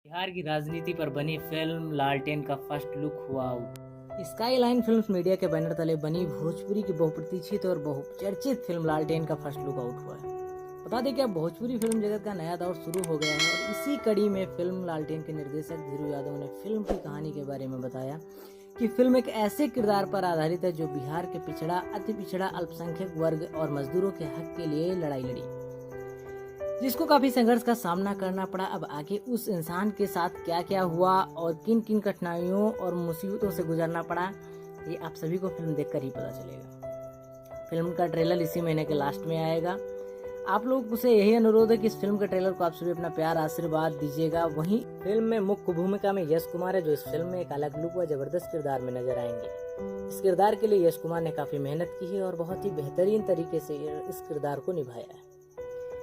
बिहार की राजनीति पर बनी फिल्म लालटेन का फर्स्ट लुक हुआ आउट। स्काईलाइन फिल्म्स मीडिया के बैनर तले बनी भोजपुरी की बहुप्रतीक्षित और बहुचर्चित फिल्म लालटेन का फर्स्ट लुक आउट हुआ है। बता दें कि अब भोजपुरी फिल्म जगत का नया दौर शुरू हो गया है और इसी कड़ी में फिल्म लालटेन के निर्देशक धीरू यादव ने फिल्म की कहानी के बारे में बताया कि फिल्म एक ऐसे किरदार पर आधारित है जो बिहार के पिछड़ा, अति पिछड़ा, अल्पसंख्यक वर्ग और मजदूरों के हक के लिए लड़ाई लड़ी, जिसको काफी संघर्ष का सामना करना पड़ा। अब आगे उस इंसान के साथ क्या क्या हुआ और किन किन कठिनाइयों और मुसीबतों से गुजरना पड़ा, ये आप सभी को फिल्म देखकर ही पता चलेगा। फिल्म का ट्रेलर इसी महीने के लास्ट में आएगा। आप लोगों से यही अनुरोध है कि इस फिल्म के ट्रेलर को आप सभी अपना प्यार आशीर्वाद दीजिएगा। वहीं फिल्म में मुख्य भूमिका में यश कुमार है, जो इस फिल्म में एक अलग लुक व जबरदस्त किरदार में नजर आएंगे। इस किरदार के लिए यश कुमार ने काफी मेहनत की है और बहुत ही बेहतरीन तरीके से इस किरदार को निभाया है।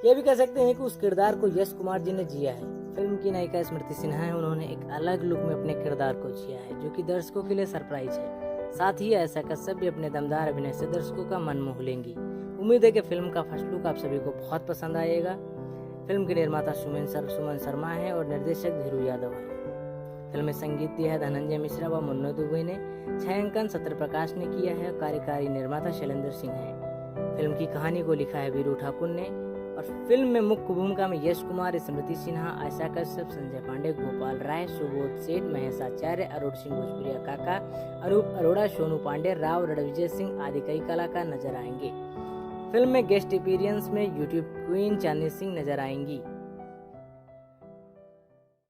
ये भी कह सकते हैं कि उस किरदार को यश कुमार जी ने जिया है। फिल्म की नायिका स्मृति सिन्हा है, उन्होंने एक अलग लुक में अपने किरदार को जिया है, जो कि दर्शकों के लिए सरप्राइज है। साथ ही ऐसा कश्यप भी अपने दमदार अभिनय से दर्शकों का मन मोह लेंगी। उम्मीद है कि फिल्म का फर्स्ट लुक आप सभी को बहुत पसंद आएगा। फिल्म के निर्माता सुमन शर्मा है और निर्देशक धीरू यादव है। फिल्म में संगीत दिया है धनंजय मिश्रा व मुन्ना दुबे ने। छायांकन सत्यप्रकाश ने किया है। कार्यकारी निर्माता शैलेंद्र सिंह है। फिल्म की कहानी को लिखा है वीरू ठाकुर ने और फिल्म में मुख्य भूमिका में यश कुमार, स्मृति सिन्हा, आशा कश्यप, संजय पांडे, गोपाल राय, सुबोध सेठ, महेश आचार्य, अरुण सिंह भोजपुरिया काका, अरूप अरोड़ा, सोनू पांडे, राव रणविजय सिंह आदि कई कलाकार नजर आएंगे। फिल्म में गेस्ट अपीयरेंस में यूट्यूब क्वीन चांदनी सिंह नजर आएंगी।